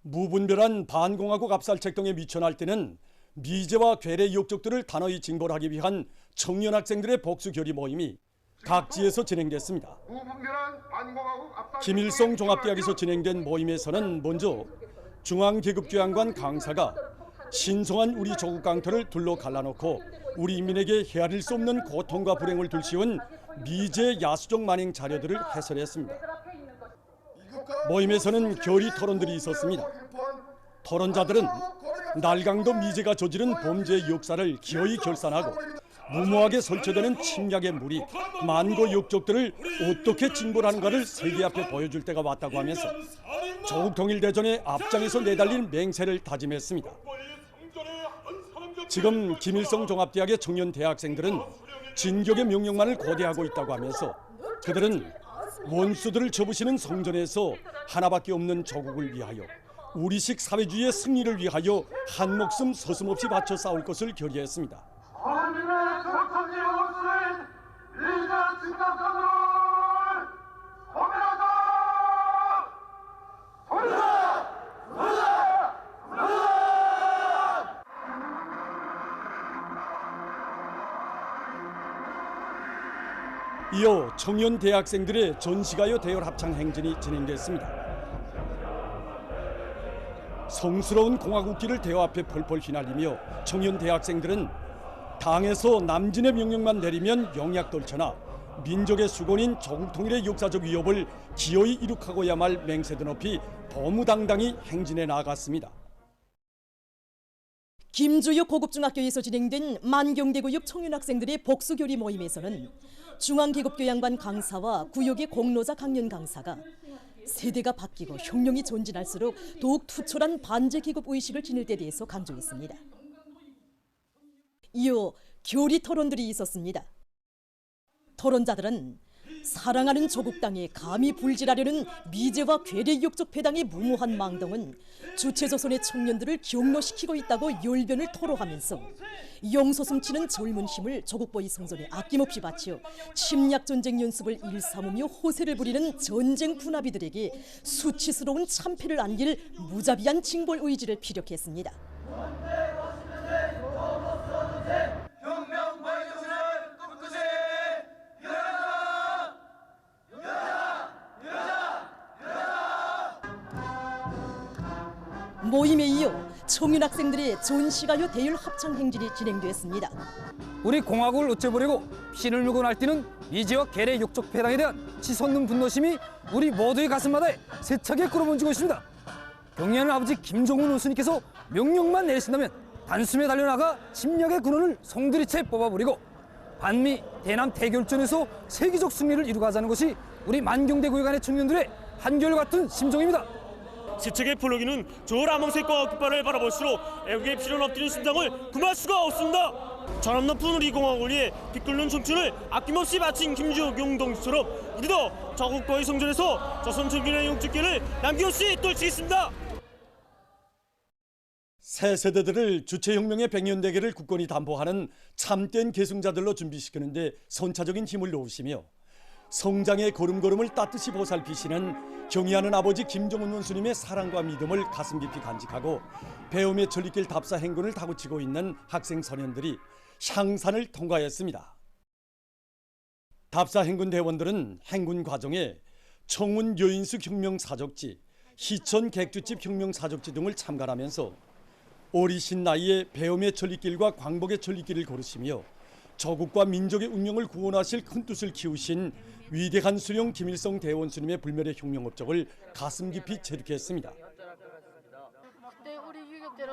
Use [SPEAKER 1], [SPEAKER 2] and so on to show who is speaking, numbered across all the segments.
[SPEAKER 1] 무분별한 반공화국 압살책동에 미쳐날 때는 미제와 괴뢰 역적들을 단호히 징벌하기 위한 청년 학생들의 복수결의 모임이 각지에서 진행됐습니다. 김일성 종합대학에서 진행된 모임에서는 먼저 중앙계급교양관 강사가 신성한 우리 조국 강토를 둘러 갈라놓고 우리 인민에게 헤아릴 수 없는 고통과 불행을 둘씌운 미제 야수적 만행 자료들을 해설했습니다. 모임에서는 결의 토론들이 있었습니다. 토론자들은 날강도 미제가 저지른 범죄의 역사를 기어이 결산하고 무모하게 설치되는 침략의 무리, 만고 역적들을 어떻게 징벌하는가를 세계 앞에 보여줄 때가 왔다고 하면서 조국 통일대전의 앞장에서 내달릴 맹세를 다짐했습니다. 지금 김일성 종합대학의 청년 대학생들은 진격의 명령만을 고대하고 있다고 하면서 그들은 원수들을 접으시는 성전에서 하나밖에 없는 조국을 위하여 우리식 사회주의의 승리를 위하여 한 목숨 서슴없이 바쳐 싸울 것을 결의했습니다. 이어 청년 대학생들의 전시가요 대열 합창 행진이 진행됐습니다. 성스러운 공화국기를 대화 앞에 펄펄 휘날리며 청년 대학생들은 당에서 남진의 명령만 내리면 영약 떨쳐나 민족의 수건인 조국 통일의 역사적 위협을 기어이 이룩하고야 말 맹세도 높이 도무당당히 행진해 나아갔습니다.
[SPEAKER 2] 김주육 고급중학교에서 진행된 만경대구역 청년학생들의 복수결의 모임에서는 중앙계급교양반 강사와 구역의 공로자 강연 강사가 세대가 바뀌고 혁명이 전진할수록 더욱 투철한 반제계급 의식을 지닐 때 대해서 강조했습니다. 이어 교리 토론들이 있었습니다. 토론자들은 사랑하는 조국 땅에 감히 불질하려는 미제와 괴뢰 역적 패당의 무모한 망동은 주체조선의 청년들을 경로시키고 있다고 열변을 토로하면서 용솟음치는 젊은 힘을 조국보위 성전에 아낌없이 바쳐 침략전쟁 연습을 일삼으며 호세를 부리는 전쟁 분합이들에게 수치스러운 참패를 안길 무자비한 징벌 의지를 피력했습니다. 모임에 이어 청년학생들의 전시가요 대열 합창 행진이 진행됐습니다.
[SPEAKER 3] 우리 공화국을 어째버리고 피를 물고 날뛰는 미제와 괴뢰 역적 패당에 대한 치솟는 분노심이 우리 모두의 가슴마다에 세차게 끌어번지고 있습니다. 경의하는 아버지 김정은 원수님께서 명령만 내리신다면 단숨에 달려나가 침략의 군원을 송두리째 뽑아버리고 반미 대남 대결전에서 세계적 승리를 이루가자는 것이 우리 만경대구역안의 청년들의 한결같은 심정입니다.
[SPEAKER 4] 세척의 플러기는 저 라몽색과 깃발을 바라볼수록 애국의 피를 엎드리는 심장을 금할 수가 없습니다. 저런 높은 우리 공화국을 위해 빛끓는 청춘을 아낌없이 바친 김주혁 용동처럼 우리도 조국과의 성전에서 조선 청년의 용적기를 남김없이 떨치겠습니다.
[SPEAKER 1] 새 세대들을 주체혁명의 백년대계를 굳건히 담보하는 참된 계승자들로 준비시키는 데 선차적인 힘을 놓으시며 성장의 걸음걸음을 따뜻이 보살피시는 경의하는 아버지 김정은 원수님의 사랑과 믿음을 가슴 깊이 간직하고 배움의 전리길 답사 행군을 다구치고 있는 학생 소년들이 향산을 통과했습니다. 답사 행군 대원들은 행군 과정에 청운 여인수 혁명사적지, 희천 객주집 혁명사적지 등을 참관하면서 어리신 나이에 배움의 전리길과 광복의 전리길을 걸으시며 조국과 민족의 운명을 구원하실 큰 뜻을 키우신 위대한 수령 김일성 대원수님의 불멸의 혁명 업적을 가슴 깊이 체득했습니다.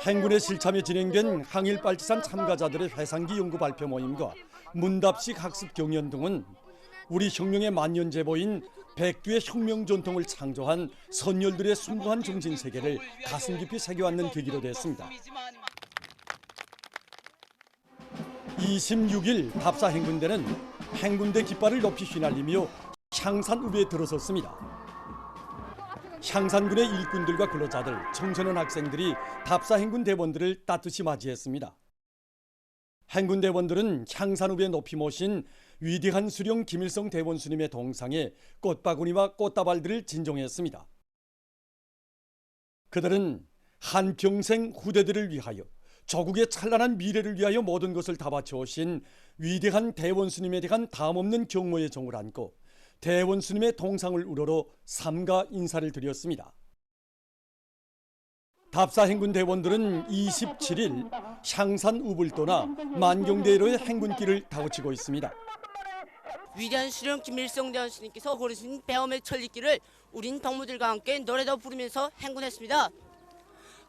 [SPEAKER 1] 행군의 실참에 진행된 항일빨치산 참가자들의 회상기 연구 발표 모임과 문답식 학습 경연 등은 우리 혁명의 만년제보인 백두의 혁명 전통을 창조한 선열들의 숭고한 정신 세계를 가슴 깊이 새겨안는 계기로 됐습니다. 26일 답사 행군대는 행군대 깃발을 높이 휘날리며 향산읍에 들어섰습니다. 향산군의 일꾼들과 근로자들, 청소년 학생들이 답사 행군 대원들을 따뜻이 맞이했습니다. 행군 대원들은 향산읍에 높이 모신 위대한 수령 김일성 대원수님의 동상에 꽃바구니와 꽃다발들을 진정했습니다. 그들은 한평생 후대들을 위하여 조국의 찬란한 미래를 위하여 모든 것을 다 바쳐오신 위대한 대원스님에 대한 담없는 경모의 정을 안고 대원스님의 동상을 우러러 삼가 인사를 드렸습니다. 답사행군 대원들은 27일 향산 우불 떠나 만경대로의 행군길을 다그치고 있습니다.
[SPEAKER 5] 위대한 수령 김일성 대원스님께서 고르신 배엄의 천리길을 우린 동무들과 함께 노래도 부르면서 행군했습니다.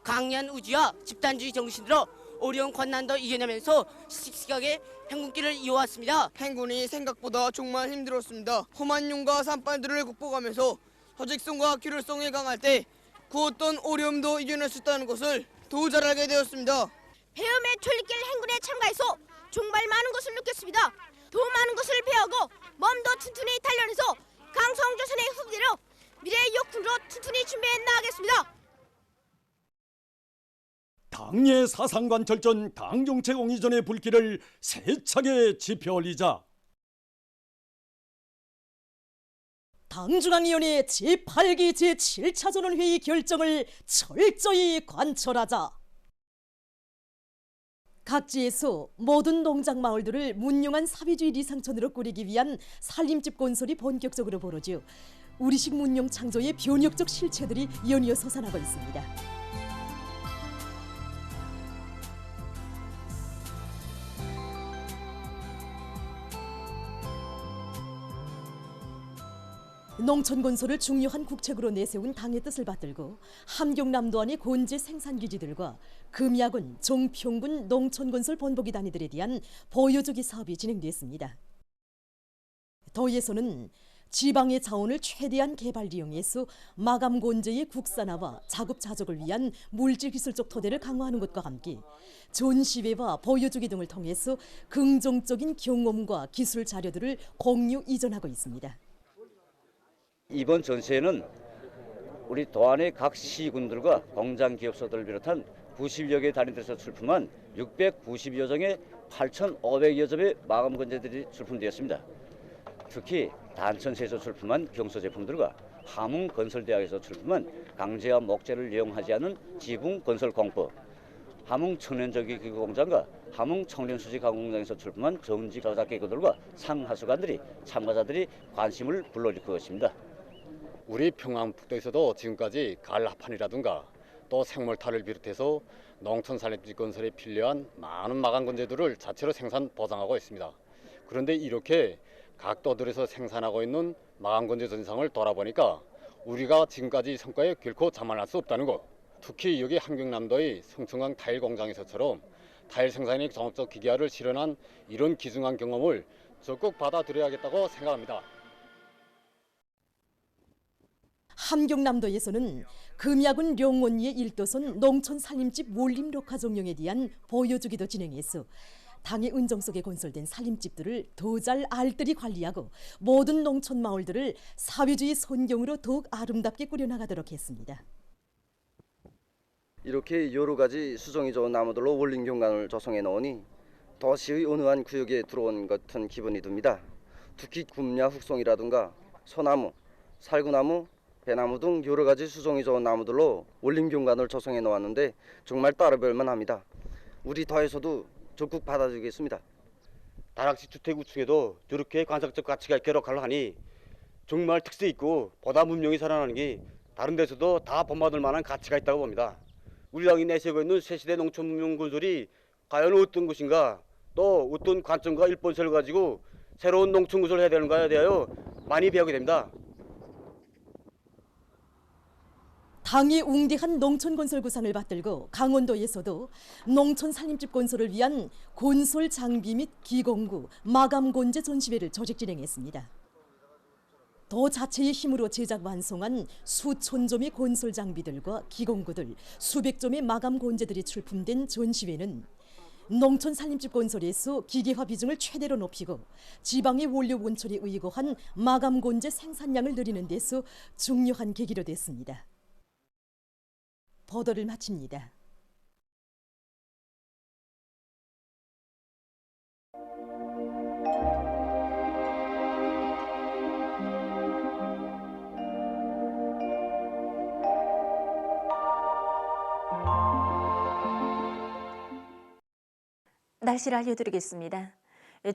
[SPEAKER 5] 강렬한 우지와 집단주의 정신으로 어려운困難도 이겨내면서 씩씩하게 행군길을 이어왔습니다.
[SPEAKER 6] 행군이 생각보다 정말 힘들었습니다. 험한 용과 산발들을 극복하면서 서직성과 기술성이 강할 때 그 어떤 어려움도 이겨낼 수 있다는 것을 더 잘 알게 되었습니다.
[SPEAKER 7] 배움의 천리길 행군에 참가해서 정말 많은 것을 느꼈습니다. 더 많은 것을 배우고 몸도 튼튼히 단련해서 강성조선의 후대로 미래의 욕심으로 튼튼히 준비해 나가겠습니다.
[SPEAKER 1] 당의 사상관철전 당정책 옹이전의 불길을 세차게 지펴 올리자
[SPEAKER 2] 당중앙위원회 제8기 제7차전원 회의 결정을 철저히 관철하자. 각지에서 모든 농장 마을들을 문용한 사회주의 리상천으로 꾸리기 위한 살림집 건설이 본격적으로 벌어져 우리식 문용 창조의 변혁적 실체들이 연이어 솟아나고 있습니다. 농촌 건설을 중요한 국책으로 내세운 당의 뜻을 받들고 함경남도 안의 곤제 생산기지들과 금야군, 종평군 농촌건설 본보기 단위들에 대한 보여주기 사업이 진행됐습니다. 도에서는 지방의 자원을 최대한 개발 이용해서 마감 곤제의 국산화와 자급 자족을 위한 물질기술적 토대를 강화하는 것과 함께 전시회와 보여주기 등을 통해서 긍정적인 경험과 기술 자료들을 공유 이전하고 있습니다.
[SPEAKER 8] 이번 전시회는 우리 도안의 각 시군들과 공장 기업소들을 비롯한 90여 개 단위들에서 출품한 690여 종의 8,500여 점의 마감 건재들이 출품되었습니다. 특히 단천시에서 출품한 경소 제품들과 함흥건설대학에서 출품한 강제와 목재를 이용하지 않은 지붕건설공법, 함흥청년전기기구공장과 함흥청년수지가공공장에서 출품한 전지저작기구들과 상하수관들이 참가자들이 관심을 불러일으킬 것입니다.
[SPEAKER 9] 우리 평안북도에서도 지금까지 가을 합판이라든가 또 생물탈을 비롯해서 농촌 산림집 건설에 필요한 많은 마감 건재들을 자체로 생산 보장하고 있습니다. 그런데 이렇게 각 도들에서 생산하고 있는 마감 건재 전상을 돌아보니까 우리가 지금까지 성과에 결코 자만할 수 없다는 것. 특히 여기 함경남도의 성천강 타일 공장에서처럼 타일 생산의 종합적 기계화를 실현한 이런 기중한 경험을 적극 받아들여야겠다고 생각합니다.
[SPEAKER 2] 함경남도에서는 금야군 령원리의 일도선 농촌 살림집 원림 녹화 종용에 대한 보여주기도 진행해서 당의 은정 속에 건설된 살림집들을 더 잘 알뜰히 관리하고 모든 농촌 마을들을 사회주의 선경으로 더욱 아름답게 꾸려나가도록 했습니다.
[SPEAKER 10] 이렇게 여러 가지 수종이 좋은 나무들로 원림 경관을 조성해 놓으니 도시의 어느한 구역에 들어온 것 같은 기분이 듭니다. 특히 금야 흑송이라든가 소나무, 살구나무, 배나무 등 여러 가지 수종이 좋은 나무들로 원림 경관을 조성해 놓았는데 정말 따라별만 합니다. 우리 도에서도 적극 받아주겠습니다.
[SPEAKER 11] 다락식 주택 우측에도 저렇게 관상적 가치가 있게 록하려 하니 정말 특색 있고 보다 문명이 살아나는 게 다른 데서도 다 본받을 만한 가치가 있다고 봅니다. 우리 당이 내세우고 있는 새시대 농촌 문명 건설이 과연 어떤 것인가, 또 어떤 관점과 일본설을 가지고 새로운 농촌 건설을 해야 되는가에 대하여 많이 배우게 됩니다.
[SPEAKER 2] 당의 웅대한 농촌 건설 구상을 받들고 강원도에서도 농촌 살림집 건설을 위한 건설 장비 및 기공구, 마감 건재 전시회를 조직 진행했습니다. 도 자체의 힘으로 제작 완성한 수천 점의 건설 장비들과 기공구들, 수백 점의 마감 건재들이 출품된 전시회는 농촌 살림집 건설에서 기계화 비중을 최대로 높이고 지방의 원료 원철에 의거한 마감 건재 생산량을 늘리는 데서 중요한 계기로 됐습니다. 보도를 마칩니다.
[SPEAKER 12] 날씨를 알려드리겠습니다.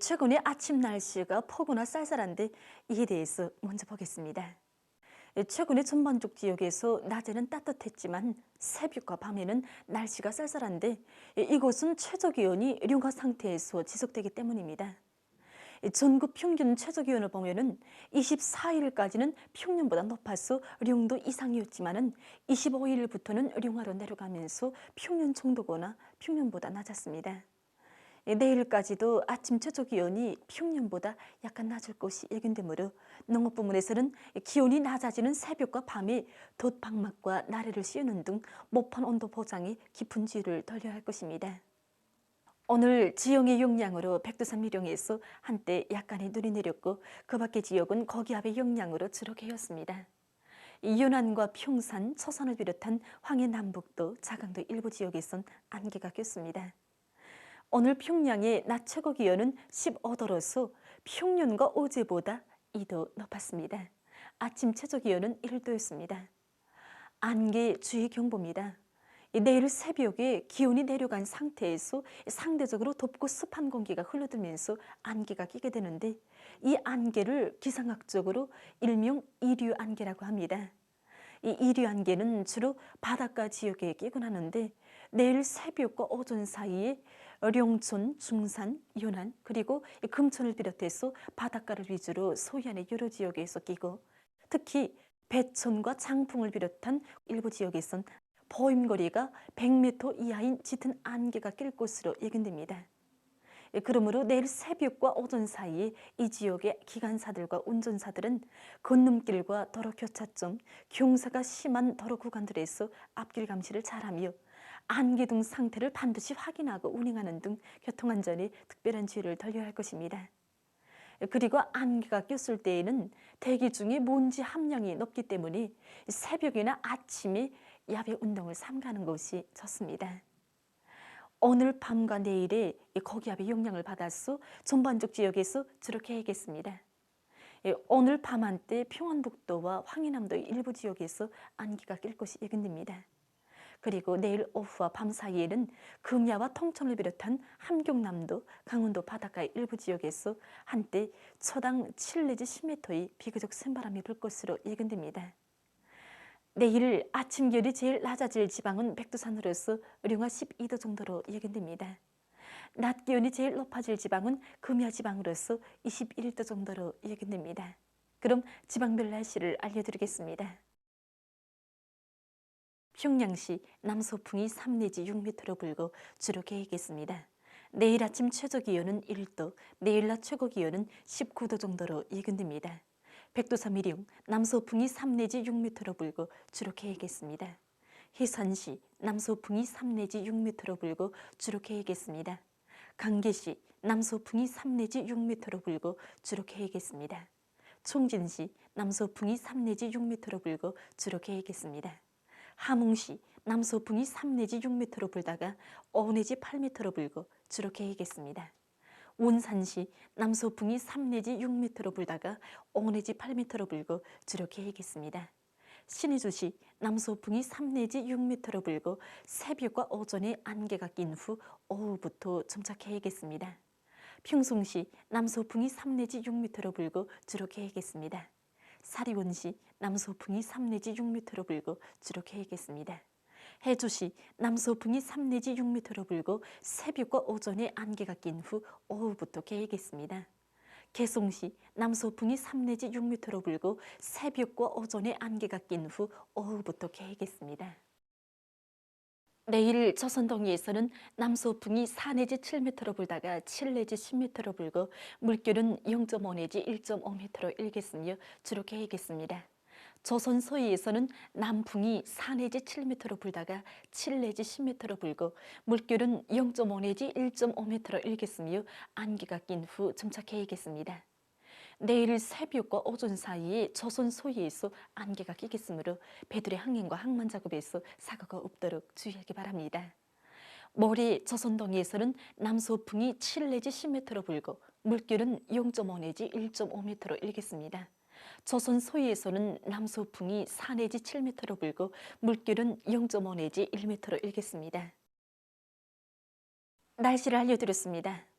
[SPEAKER 12] 최근에 아침 날씨가 포근하 쌀쌀한데 이에 대해서 먼저 보겠습니다. 최근에 전반적 지역에서 낮에는 따뜻했지만 새벽과 밤에는 날씨가 쌀쌀한데 이곳은 최저기온이 룡화 상태에서 지속되기 때문입니다. 전국 평균 최저기온을 보면은 24일까지는 평년보다 높아서 룡도 이상이었지만은 25일부터는 룡화로 내려가면서 평년 정도거나 평년보다 낮았습니다. 내일까지도 아침 최저기온이 평년보다 약간 낮을 것이 예견되므로 농업부문에서는 기온이 낮아지는 새벽과 밤에 돛방막과 나래를 씌우는 등 모판 온도 보장에 깊은 주의를 돌려야 할 것입니다. 오늘 지형의 영향으로 백두산 미령에서 한때 약간의 눈이 내렸고 그 밖의 지역은 거기압의 영향으로 주로 개였습니다. 연안과 평산, 처산을 비롯한 황해 남북도, 자강도 일부 지역에선 안개가 꼈습니다. 오늘 평양의 낮 최고 기온은 15도로서 평년과 어제보다 2도 높았습니다. 아침 최저 기온은 1도였습니다. 안개 주의 경보입니다. 내일 새벽에 기온이 내려간 상태에서 상대적으로 덥고 습한 공기가 흘러들면서 안개가 끼게 되는데 이 안개를 기상학적으로 일명 이류 안개라고 합니다. 이 이류 안개는 주로 바닷가 지역에 끼곤 하는데 내일 새벽과 오전 사이에 룡촌, 중산, 연안 그리고 금천을 비롯해서 바닷가를 위주로 서해안의 여러 지역에서 끼고 특히 배천과 장풍을 비롯한 일부 지역에선 보임거리가 100m 이하인 짙은 안개가 낄 것으로 예견됩니다. 그러므로 내일 새벽과 오전 사이에 이 지역의 기관사들과 운전사들은 건너길과 도로 교차점, 경사가 심한 도로 구간들에서 앞길 감시를 잘하며 안개 등 상태를 반드시 확인하고 운행하는 등 교통안전에 특별한 주의를 돌려야 할 것입니다. 그리고 안개가 꼈을 때에는 대기 중에 먼지 함량이 높기 때문에 새벽이나 아침에 야외 운동을 삼가는 것이 좋습니다. 오늘 밤과 내일에 고기압의 영향을 받아서 전반적 지역에서 주로 개겠습니다. 오늘 밤 한때 평안북도와 황해남도의 일부 지역에서 안개가 낄 것이 예견됩니다. 그리고 내일 오후와 밤 사이에는 금야와 통천을 비롯한 함경남도, 강원도 바닷가의 일부 지역에서 한때 초당 7 내지 10m의 비교적 센 바람이 불 것으로 예견됩니다. 내일 아침 기온이 제일 낮아질 지방은 백두산으로서 룡화 12도 정도로 예견됩니다. 낮 기온이 제일 높아질 지방은 금야 지방으로서 21도 정도로 예견됩니다. 그럼 지방별 날씨를 알려드리겠습니다. 평양시 남서풍이 3 내지 6m로 불고 주로 개겠습니다. 내일 아침 최저기온은 1도, 내일 낮 최고기온은 19도 정도로 예견됩니다. 백두산 미령 남서풍이 3 내지 6m로 불고 주로 개겠습니다. 해산시 남서풍이 3 내지 6m로 불고 주로 개겠습니다. 강계시 남서풍이 3 내지 6m로 불고 주로 개겠습니다. 총진시 남서풍이 3 내지 6m로 불고 주로 개겠습니다. 함흥시 남서풍이 3 내지 6m로 불다가 5 내지 8m로 불고 주로 개겠습니다. 온산시 남서풍이 3 내지 6m로 불다가 5 내지 8m로 불고 주로 개겠습니다. 신의주시 남서풍이 3 내지 6m로 불고 새벽과 오전에 안개가 낀 후 오후부터 점차 개겠습니다. 평송시 남서풍이 3 내지 6m로 불고 주로 개겠습니다. 사리원시 남서풍이 3 내지 6m로 불고 주로 개겠습니다. 해주시 남서풍이 3 내지 6m로 불고 새벽과 오전에 안개가 낀 후 오후부터 개겠습니다. 개송시 남서풍이 3 내지 6m로 불고 새벽과 오전에 안개가 낀 후 오후부터 개겠습니다. 내일 조선동해에서는 남서풍이 4 내지 7m로 불다가 7 내지 10m로 불고 물결은 0.5 내지 1.5m로 일겠으며 주로 개겠습니다. 조선 서해에서는 남풍이 4 내지 7m로 불다가 7 내지 10m로 불고 물결은 0.5 내지 1.5m로 일겠으며 안개가 낀 후 점차 개겠습니다. 내일 새벽과 오전 사이에 조선 서해에서 안개가 끼겠으므로 배들의 항행과 항만 작업에서 사고가 없도록 주의하기 바랍니다. 모레 조선동해에서는 남서풍이 7 내지 10m로 불고 물결은 0.5 내지 1.5m로 일겠습니다. 조선 서해에서는 남서풍이 4 내지 7m로 불고 물결은 0.5 내지 1m로 일겠습니다. 날씨를 알려드렸습니다.